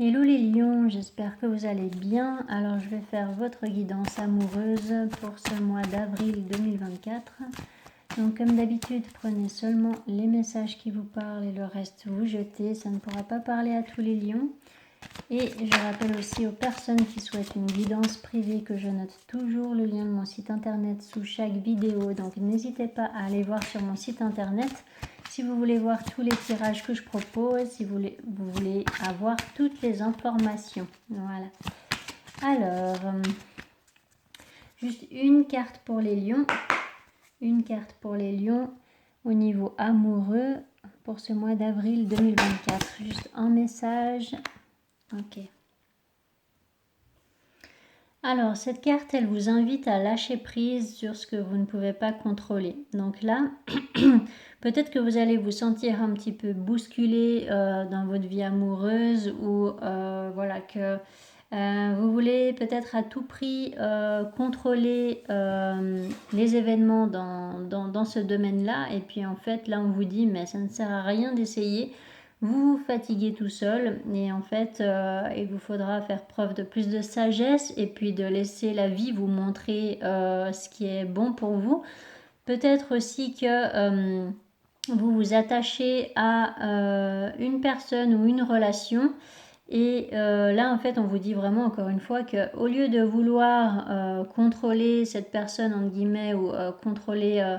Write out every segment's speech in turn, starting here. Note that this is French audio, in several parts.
Hello les lions, j'espère que vous allez bien. Alors je vais faire votre guidance amoureuse pour ce mois d'avril 2024. Donc comme d'habitude, prenez seulement les messages qui vous parlent et le reste vous jetez. Ça ne pourra pas parler à tous les lions. Et je rappelle aussi aux personnes qui souhaitent une guidance privée que je note toujours le lien de mon site internet sous chaque vidéo. Donc n'hésitez pas à aller voir sur mon site internet si vous voulez voir tous les tirages que je propose, si vous voulez avoir toutes les informations. Voilà. Alors, juste une carte pour les lions. Une carte pour les lions au niveau amoureux pour ce mois d'avril 2024. Juste un message. Ok. Alors, cette carte, elle vous invite à lâcher prise sur ce que vous ne pouvez pas contrôler. Donc là, peut-être que vous allez vous sentir un petit peu bousculé dans votre vie amoureuse ou voilà que vous voulez peut-être à tout prix contrôler les événements dans ce domaine-là. Et puis en fait, là, on vous dit, mais ça ne sert à rien d'essayer. Vous vous fatiguez tout seul et en fait, il vous faudra faire preuve de plus de sagesse et puis de laisser la vie vous montrer ce qui est bon pour vous. Peut-être aussi que vous vous attachez à une personne ou une relation et là en fait on vous dit vraiment encore une fois qu'au lieu de vouloir contrôler cette personne entre guillemets ou contrôler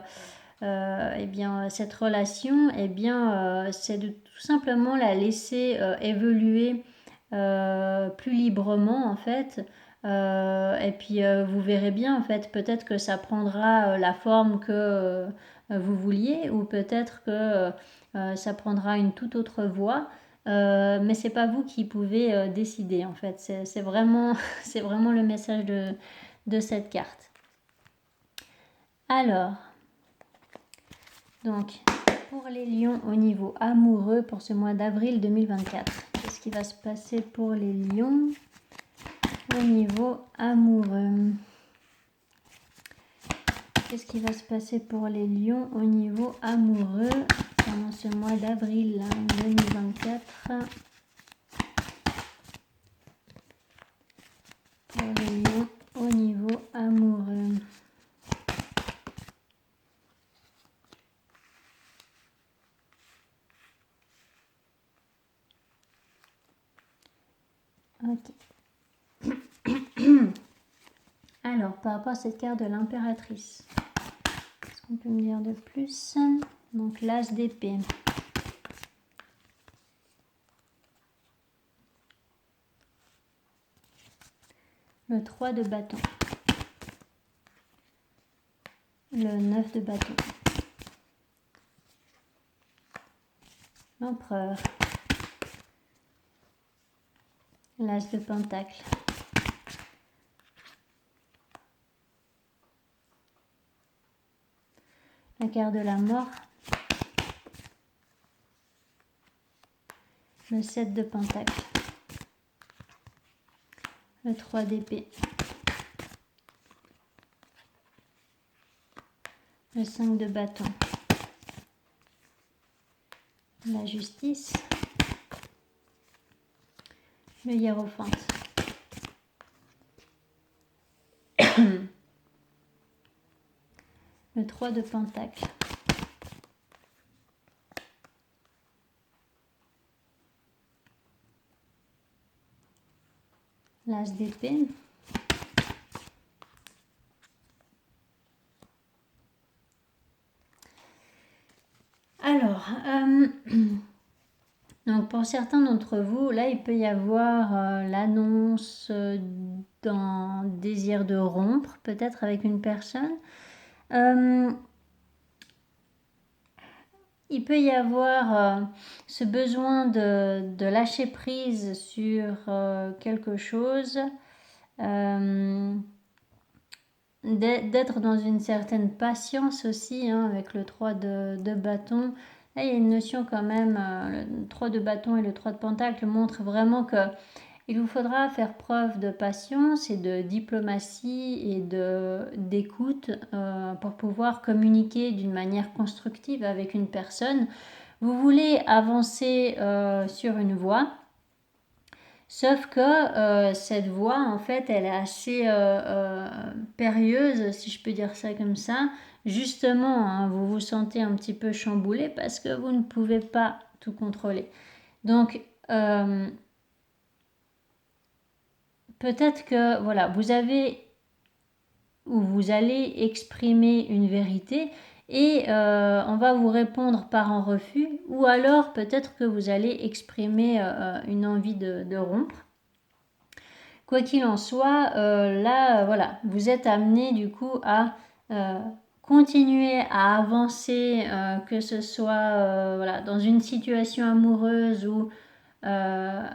eh bien, cette relation, eh bien, c'est de tout simplement la laisser évoluer plus librement en fait. Et puis vous verrez bien en fait, peut-être que ça prendra la forme que vous vouliez ou peut-être que ça prendra une toute autre voie. Mais c'est pas vous qui pouvez décider en fait. C'est vraiment, c'est vraiment le message de cette carte. Alors, donc, pour les lions au niveau amoureux pour ce mois d'avril 2024, qu'est-ce qui va se passer pour les lions au niveau amoureux? Qu'est-ce qui va se passer pour les lions au niveau amoureux pendant ce mois d'avril 2024? Pour les lions au niveau amoureux. Ok. Alors, par rapport à cette carte de l'impératrice, qu'est-ce qu'on peut me dire de plus? Donc, l'as d'épée. Le 3 de bâton. Le 9 de bâton. L'empereur. L'as de pentacle. La carte de la mort. Le 7 de pentacle. Le 3 d'épée. Le 5 de bâton. La justice. Le hiérophante. Le 3 de pentacle. L'as d'épée. Alors, donc pour certains d'entre vous, là, il peut y avoir l'annonce d'un désir de rompre, peut-être avec une personne. Il peut y avoir ce besoin de lâcher prise sur quelque chose, d'être dans une certaine patience aussi, hein, avec le 3 de bâton. Là, il y a une notion quand même, le 3 de bâton et le 3 de pentacle montrent vraiment que il vous faudra faire preuve de patience et de diplomatie et d'écoute pour pouvoir communiquer d'une manière constructive avec une personne. Vous voulez avancer sur une voie, Sauf que cette voie, en fait, elle est assez périlleuse, si je peux dire ça comme ça. Justement, hein, vous vous sentez un petit peu chamboulé parce que vous ne pouvez pas tout contrôler. Donc, peut-être que voilà, vous avez ou vous allez exprimer une vérité et on va vous répondre par un refus, ou alors peut-être que vous allez exprimer une envie de rompre. Quoi qu'il en soit, là, voilà, vous êtes amené du coup à continuer à avancer, que ce soit voilà, dans une situation amoureuse ou par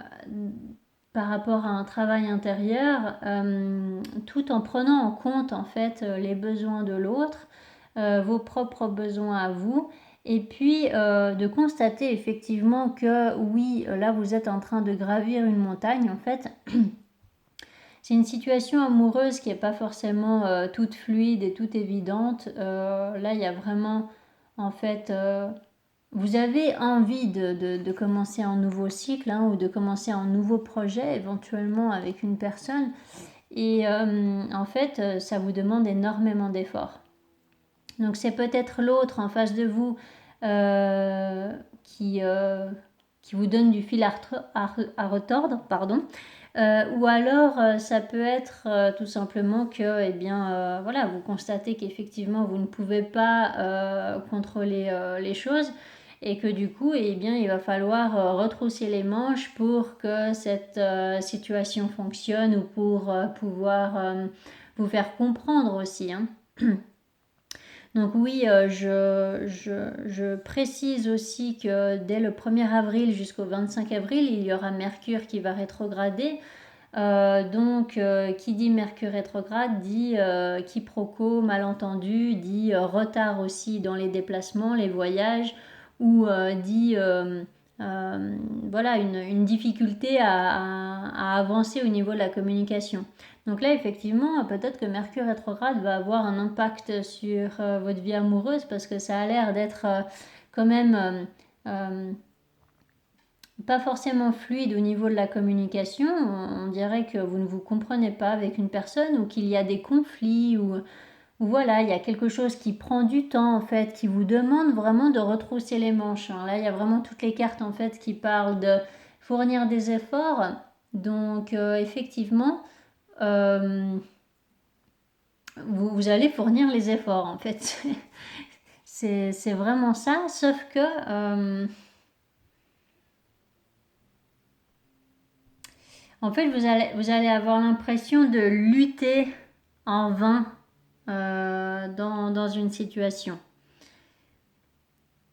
rapport à un travail intérieur, tout en prenant en compte en fait les besoins de l'autre, vos propres besoins à vous. Et puis de constater effectivement que oui, là vous êtes en train de gravir une montagne en fait. C'est une situation amoureuse qui n'est pas forcément toute fluide et toute évidente. Là, il y a vraiment, en fait, vous avez envie de commencer un nouveau cycle hein, ou de commencer un nouveau projet éventuellement avec une personne. Et en fait, ça vous demande énormément d'efforts. Donc c'est peut-être l'autre en face de vous qui vous donne du fil à retordre, pardon. Ou alors ça peut être tout simplement que eh bien, voilà, vous constatez qu'effectivement vous ne pouvez pas contrôler les choses et que du coup eh bien, il va falloir retrousser les manches pour que cette situation fonctionne ou pour pouvoir vous faire comprendre aussi. Hein. Donc oui, je précise aussi que dès le 1er avril jusqu'au 25 avril, il y aura Mercure qui va rétrograder. Donc, qui dit Mercure rétrograde dit quiproquo, malentendu, dit retard aussi dans les déplacements, les voyages, ou dit voilà, une difficulté à avancer au niveau de la communication. Donc là, effectivement, peut-être que Mercure rétrograde va avoir un impact sur votre vie amoureuse parce que ça a l'air d'être quand même pas forcément fluide au niveau de la communication. On dirait que vous ne vous comprenez pas avec une personne ou qu'il y a des conflits ou voilà, il y a quelque chose qui prend du temps en fait, qui vous demande vraiment de retrousser les manches. Hein. Là, il y a vraiment toutes les cartes en fait qui parlent de fournir des efforts. Donc effectivement, vous allez fournir les efforts en fait. c'est vraiment ça, sauf que en fait vous allez avoir l'impression de lutter en vain dans une situation.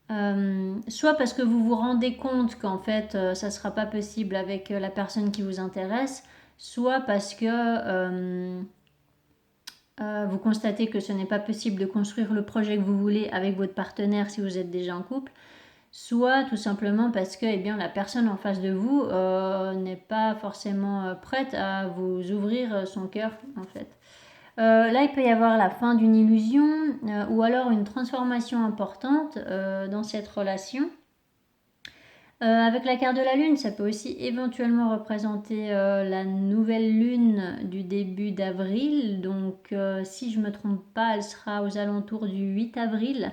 Soit parce que vous vous rendez compte qu'en fait ça ne sera pas possible avec la personne qui vous intéresse, soit parce que vous constatez que ce n'est pas possible de construire le projet que vous voulez avec votre partenaire si vous êtes déjà en couple, soit tout simplement parce que eh bien, la personne en face de vous n'est pas forcément prête à vous ouvrir son cœur en fait. Là, il peut y avoir la fin d'une illusion ou alors une transformation importante dans cette relation. Avec la carte de la lune, ça peut aussi éventuellement représenter la nouvelle lune du début d'avril. Donc, si je ne me trompe pas, elle sera aux alentours du 8 avril.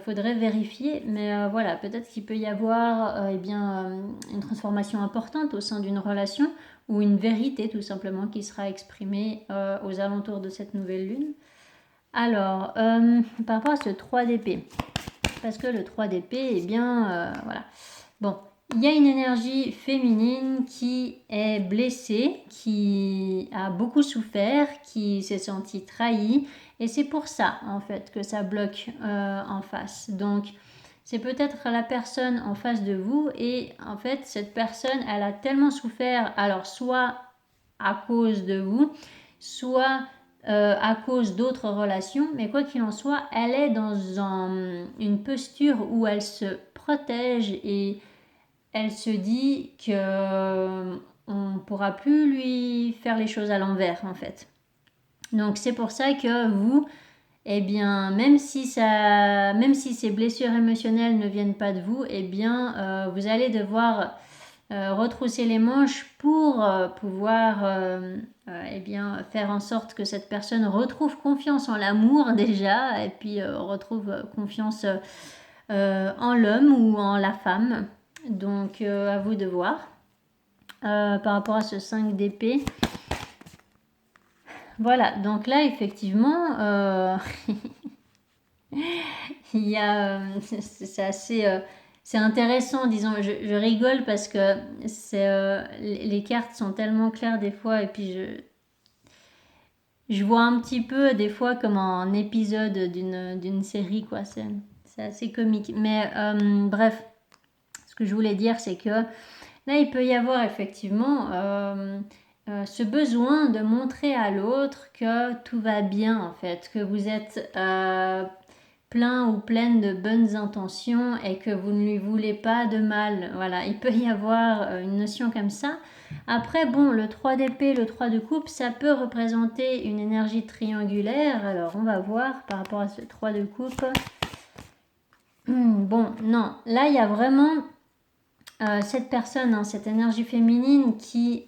Faudrait vérifier, mais voilà, peut-être qu'il peut y avoir eh bien, une transformation importante au sein d'une relation ou une vérité tout simplement qui sera exprimée aux alentours de cette nouvelle lune. Alors, par rapport à ce 3 d'épée, parce que le 3 d'épée, eh bien, voilà. Bon, il y a une énergie féminine qui est blessée, qui a beaucoup souffert, qui s'est sentie trahie. Et c'est pour ça, en fait, que ça bloque en face. Donc, c'est peut-être la personne en face de vous. Et en fait, cette personne, elle a tellement souffert, alors soit à cause de vous, soit à cause d'autres relations. Mais quoi qu'il en soit, elle est dans une posture où elle se protège et elle se dit que on ne pourra plus lui faire les choses à l'envers en fait. Donc c'est pour ça que vous, eh bien, même si ces blessures émotionnelles ne viennent pas de vous, eh bien, vous allez devoir retrousser les manches pour pouvoir eh bien, faire en sorte que cette personne retrouve confiance en l'amour déjà et puis retrouve confiance en l'homme ou en la femme. Donc à vous de voir. Par rapport à ce 5 d'épée. Voilà, donc là effectivement, il y a, c'est assez, c'est intéressant, disons, je rigole parce que les cartes sont tellement claires des fois et puis je vois un petit peu des fois comme un épisode d'une série, quoi, c'est assez comique. Mais bref, ce que je voulais dire c'est que là il peut y avoir effectivement ce besoin de montrer à l'autre que tout va bien en fait, que vous êtes plein ou pleine de bonnes intentions et que vous ne lui voulez pas de mal. Voilà, il peut y avoir une notion comme ça. Après, bon, le 3 d'épée, le 3 de coupe, ça peut représenter une énergie triangulaire. Alors, on va voir par rapport à ce 3 de coupe. Bon, non, là, il y a vraiment cette personne, hein, cette énergie féminine qui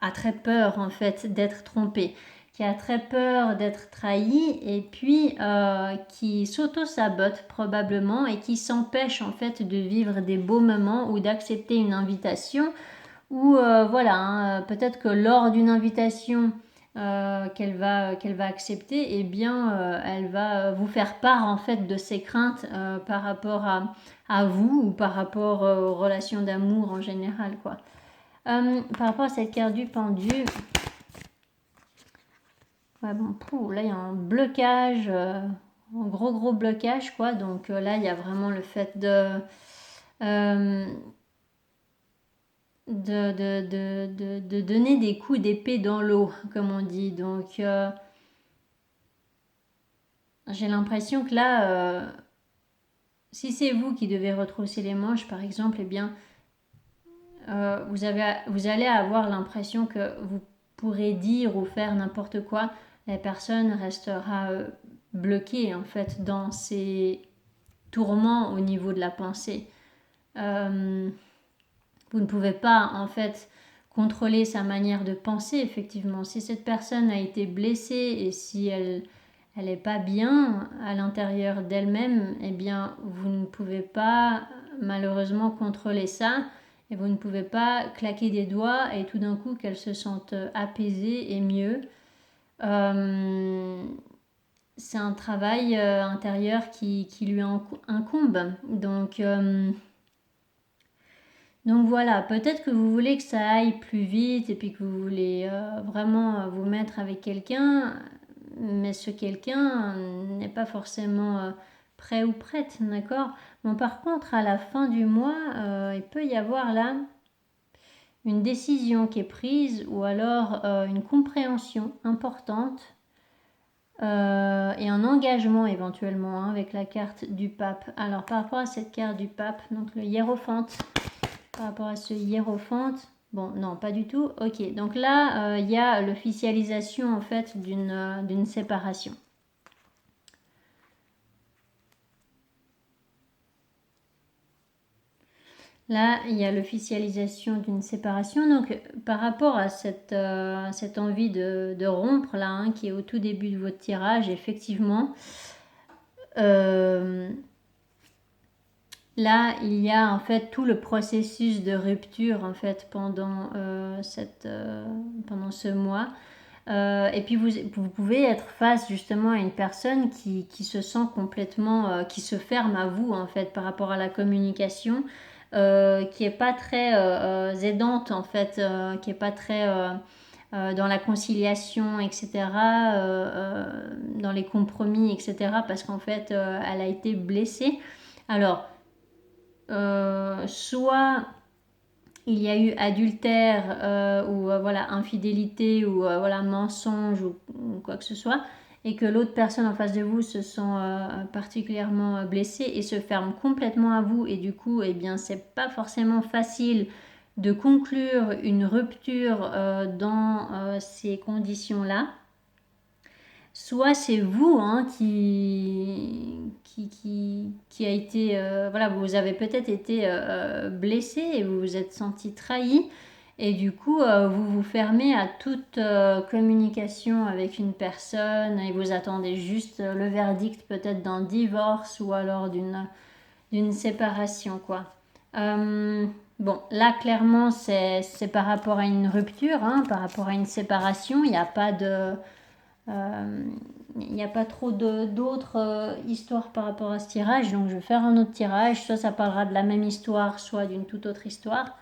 a très peur, en fait, d'être trompée, qui a très peur d'être trahi et puis qui s'auto-sabote probablement et qui s'empêche en fait de vivre des beaux moments ou d'accepter une invitation ou voilà, hein, peut-être que lors d'une invitation qu'elle va accepter, eh bien elle va vous faire part en fait de ses craintes par rapport à vous ou par rapport aux relations d'amour en général, quoi. Par rapport à cette carte du pendu, ouais, bon, là il y a un blocage, un gros blocage, quoi. Donc là il y a vraiment le fait euh, de donner des coups d'épée dans l'eau, comme on dit. Donc j'ai l'impression que là, si c'est vous qui devez retrousser les manches, par exemple, eh bien vous allez avoir l'impression que vous pourrez dire ou faire n'importe quoi. La personne restera bloquée en fait dans ses tourments au niveau de la pensée. Vous ne pouvez pas en fait contrôler sa manière de penser effectivement. Si cette personne a été blessée et si elle n'est pas bien à l'intérieur d'elle-même, eh bien vous ne pouvez pas malheureusement contrôler ça et vous ne pouvez pas claquer des doigts et tout d'un coup qu'elle se sente apaisée et mieux. C'est un travail intérieur qui lui incombe. Donc voilà, peut-être que vous voulez que ça aille plus vite et puis que vous voulez vraiment vous mettre avec quelqu'un, mais ce quelqu'un n'est pas forcément prêt ou prête, d'accord? Bon, par contre, à la fin du mois, il peut y avoir là une décision qui est prise ou alors une compréhension importante et un engagement éventuellement hein, avec la carte du pape. Alors par rapport à cette carte du pape, donc le hiérophante, par rapport à ce hiérophante, bon non pas du tout, ok, donc là il y a l'officialisation en fait d'une séparation. Là, il y a l'officialisation d'une séparation. Donc, par rapport à cette envie de rompre, là, hein, qui est au tout début de votre tirage, effectivement, là, il y a en fait tout le processus de rupture, en fait, pendant ce mois. Et puis, vous pouvez être face, justement, à une personne qui se sent complètement, qui se ferme à vous, en fait, par rapport à la communication. Qui est pas très aidante en fait, qui est pas très dans la conciliation, etc., dans les compromis, etc., parce qu'en fait, elle a été blessée. Alors, soit il y a eu adultère ou voilà infidélité ou voilà mensonge ou quoi que ce soit et que l'autre personne en face de vous se sent particulièrement blessée et se ferme complètement à vous et du coup eh bien c'est pas forcément facile de conclure une rupture dans ces conditions là. soit c'est vous hein, qui a été, voilà, vous avez peut-être été blessé et vous vous êtes senti trahi. Et du coup, vous vous fermez à toute communication avec une personne et vous attendez juste le verdict peut-être d'un divorce ou alors d'une séparation, quoi. Bon, là, clairement, c'est par rapport à une rupture, hein, par rapport à une séparation. Il n'y a pas de... il n'y a pas trop d'autres histoires par rapport à ce tirage, donc je vais faire un autre tirage. Soit ça parlera de la même histoire, soit d'une toute autre histoire.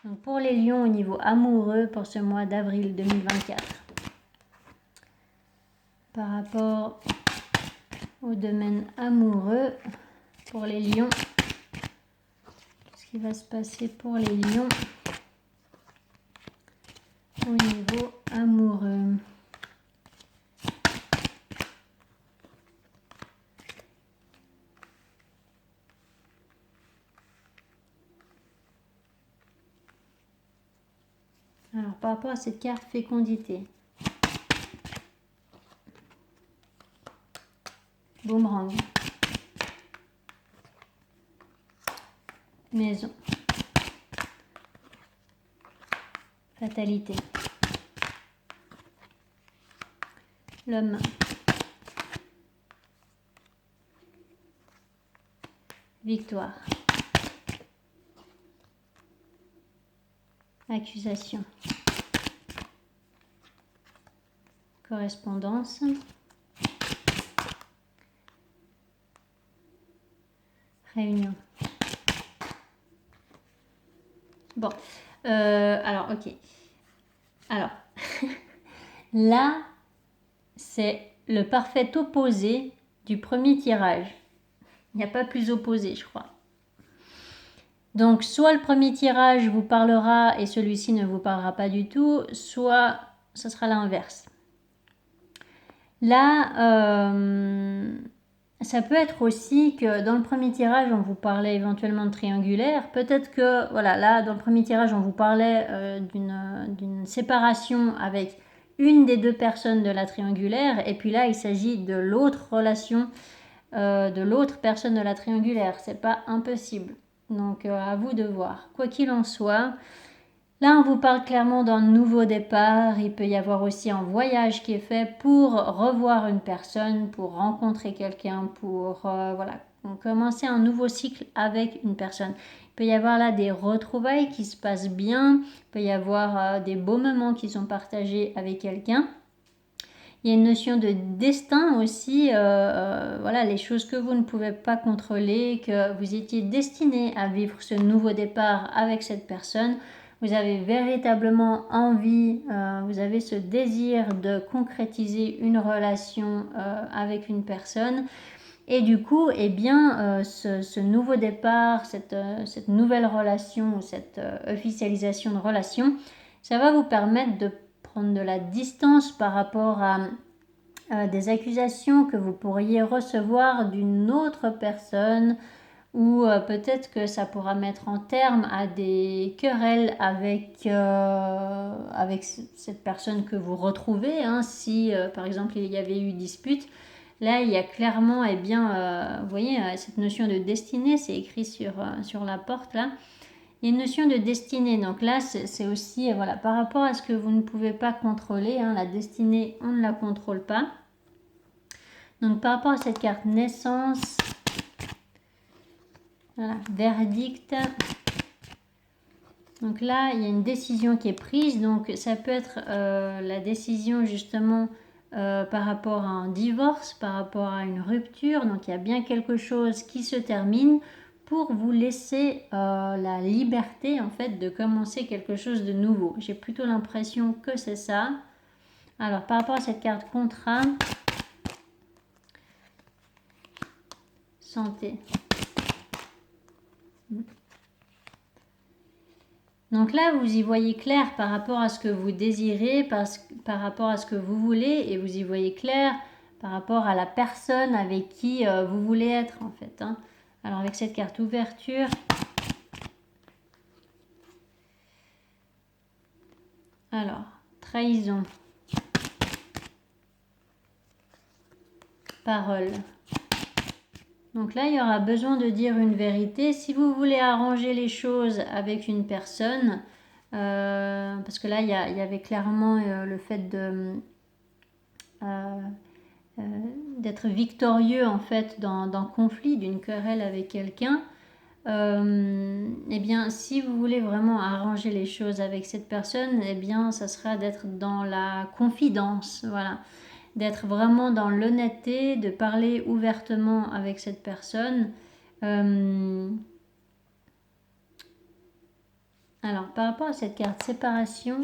Donc pour les lions au niveau amoureux pour ce mois d'avril 2024. Par rapport au domaine amoureux, pour les lions, ce qui va se passer pour les lions au niveau amoureux. Alors par rapport à cette carte fécondité, boomerang, maison, fatalité, l'homme, victoire, accusation, correspondance, réunion. Bon, alors ok. Alors, là, c'est le parfait opposé du premier tirage. Il n'y a pas plus opposé, je crois. Donc, soit le premier tirage vous parlera et celui-ci ne vous parlera pas du tout, soit ce sera l'inverse. Là, ça peut être aussi que dans le premier tirage, on vous parlait éventuellement de triangulaire. Peut-être que, voilà, là, dans le premier tirage, on vous parlait d'une séparation avec une des deux personnes de la triangulaire. Et puis là, il s'agit de l'autre relation, de l'autre personne de la triangulaire. C'est pas impossible. Donc, à vous de voir. Quoi qu'il en soit, là, on vous parle clairement d'un nouveau départ. Il peut y avoir aussi un voyage qui est fait pour revoir une personne, pour rencontrer quelqu'un, pour voilà, commencer un nouveau cycle avec une personne. Il peut y avoir là des retrouvailles qui se passent bien. Il peut y avoir des beaux moments qui sont partagés avec quelqu'un. Il y a une notion de destin aussi, voilà, les choses que vous ne pouvez pas contrôler, que vous étiez destiné à vivre ce nouveau départ avec cette personne. Vous avez véritablement envie, vous avez ce désir de concrétiser une relation avec une personne. Et du coup, eh bien, ce nouveau départ, cette nouvelle relation ou cette officialisation de relation, ça va vous permettre de prendre de la distance par rapport à des accusations que vous pourriez recevoir d'une autre personne ou peut-être que ça pourra mettre en terme à des querelles avec cette personne que vous retrouvez. Hein, si par exemple il y avait eu dispute, là il y a clairement, eh bien, vous voyez, cette notion de destinée, c'est écrit sur la porte là. Il y a une notion de destinée, donc là c'est aussi voilà, par rapport à ce que vous ne pouvez pas contrôler, hein, la destinée on ne la contrôle pas. Donc par rapport à cette carte naissance, voilà, verdict. Donc là il y a une décision qui est prise, donc ça peut être la décision justement par rapport à un divorce, par rapport à une rupture, donc il y a bien quelque chose qui se termine pour vous laisser la liberté en fait de commencer quelque chose de nouveau. J'ai plutôt l'impression que c'est ça. Alors par rapport à cette carte contrat, santé. Donc là, vous y voyez clair par rapport à ce que vous désirez, par rapport à ce que vous voulez, et vous y voyez clair par rapport à la personne avec qui vous voulez être en fait. Hein. Alors avec cette carte ouverture, alors trahison, parole. Donc là, il y aura besoin de dire une vérité. Si vous voulez arranger les choses avec une personne, parce que là, il y avait clairement le fait d'être victorieux en fait d'un conflit, d'une querelle avec quelqu'un. Eh bien, si vous voulez vraiment arranger les choses avec cette personne, eh bien, ça sera d'être dans la confidence, voilà, d'être vraiment dans l'honnêteté, de parler ouvertement avec cette personne. Alors, par rapport à cette carte séparation,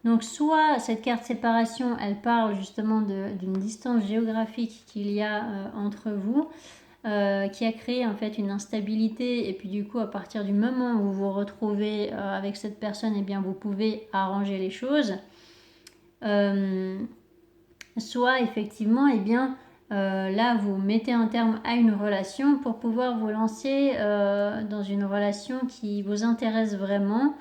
donc soit cette carte séparation, elle parle justement d'une distance géographique qu'il y a entre vous, qui a créé en fait une instabilité, et puis du coup à partir du moment où vous vous retrouvez avec cette personne, eh bien vous pouvez arranger les choses. Soit effectivement, eh bien là vous mettez un terme à une relation pour pouvoir vous lancer dans une relation qui vous intéresse vraiment.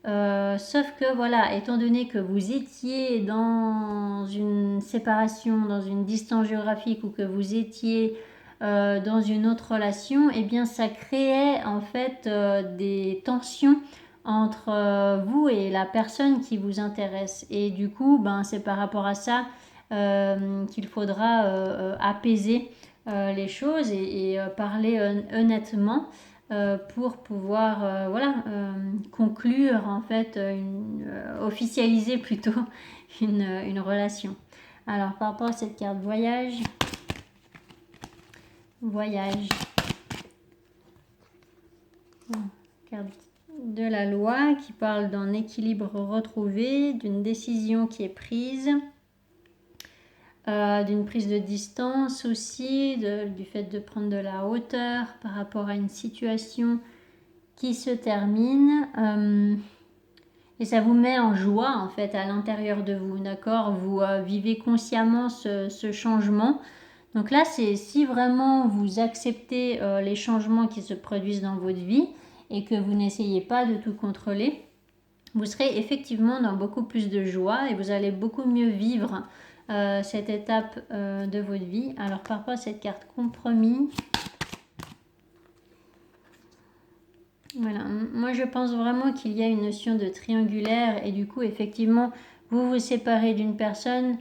Sauf que voilà, étant donné que vous étiez dans une séparation, dans une distance géographique, ou que vous étiez dans une autre relation, eh bien ça créait en fait des tensions entre vous et la personne qui vous intéresse. Et du coup, ben, c'est par rapport à ça qu'il faudra apaiser les choses et parler honnêtement. Pour pouvoir conclure en fait, officialiser plutôt une relation. Alors par rapport à cette carte voyage, carte de la loi qui parle d'un équilibre retrouvé, d'une décision qui est prise, d'une prise de distance aussi, du fait de prendre de la hauteur par rapport à une situation qui se termine, et ça vous met en joie en fait à l'intérieur de vous, d'accord? Vous vivez consciemment ce changement. Donc là, c'est si vraiment vous acceptez les changements qui se produisent dans votre vie et que vous n'essayez pas de tout contrôler, vous serez effectivement dans beaucoup plus de joie et vous allez beaucoup mieux vivre cette étape de votre vie. Alors par rapport à cette carte compromis, voilà, moi je pense vraiment qu'il y a une notion de triangulaire, et du coup effectivement vous vous séparez d'une personne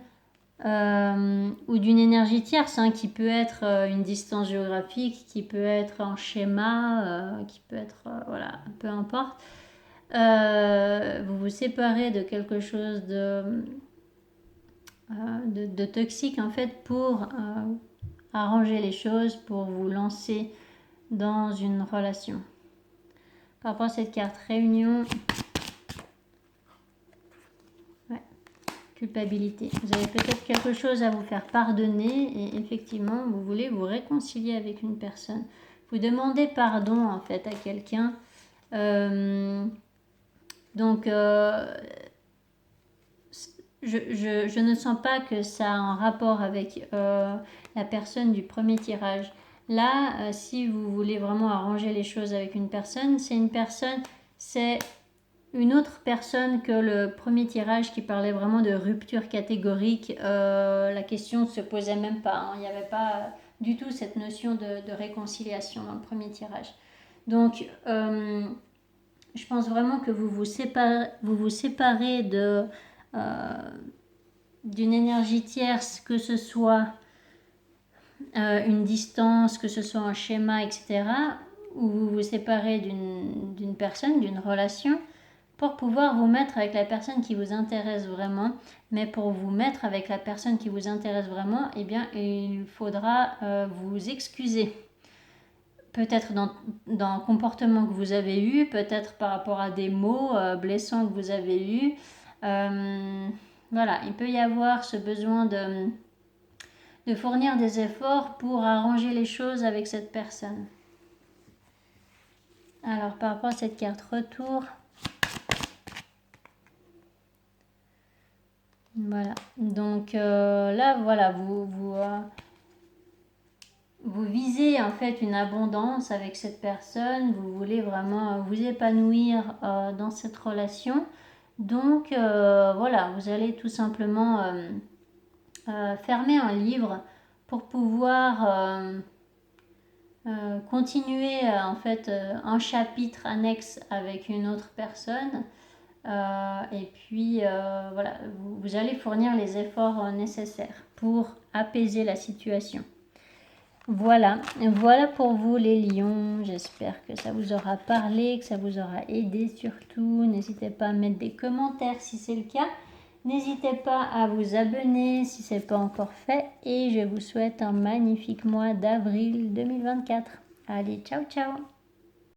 ou d'une énergie tierce, hein, qui peut être une distance géographique, qui peut être un schéma, qui peut être, voilà, peu importe. Vous vous séparez de quelque chose de toxique en fait pour arranger les choses, pour vous lancer dans une relation. Par rapport à cette carte réunion, culpabilité. Vous avez peut-être quelque chose à vous faire pardonner et effectivement, vous voulez vous réconcilier avec une personne. Vous demandez pardon en fait à quelqu'un. Donc, je ne sens pas que ça a un rapport avec la personne du premier tirage. Là, si vous voulez vraiment arranger les choses avec une personne, c'est une autre personne que le premier tirage qui parlait vraiment de rupture catégorique. La question ne se posait même pas, hein. Il n'y avait pas du tout cette notion de réconciliation dans le premier tirage. Donc, je pense vraiment que vous vous séparez d'une énergie tierce, que ce soit une distance, que ce soit un schéma, etc., ou vous vous séparez d'une personne, d'une relation, pour pouvoir vous mettre avec la personne qui vous intéresse vraiment. Mais pour vous mettre avec la personne qui vous intéresse vraiment, eh bien, il faudra vous excuser. Peut-être dans un comportement que vous avez eu, peut-être par rapport à des mots blessants que vous avez eus. Voilà, il peut y avoir ce besoin de fournir des efforts pour arranger les choses avec cette personne. Alors, par rapport à cette carte retour, voilà. Donc là, voilà, vous visez en fait une abondance avec cette personne. Vous voulez vraiment vous épanouir dans cette relation. Donc voilà, vous allez tout simplement fermer un livre pour pouvoir continuer en fait un chapitre annexe avec une autre personne. Et puis voilà, vous allez fournir les efforts nécessaires pour apaiser la situation. Voilà, voilà pour vous les lions. J'espère que ça vous aura parlé, que ça vous aura aidé surtout. N'hésitez pas à mettre des commentaires si c'est le cas. N'hésitez pas à vous abonner si ce n'est pas encore fait. Et je vous souhaite un magnifique mois d'avril 2024. Allez, ciao ciao!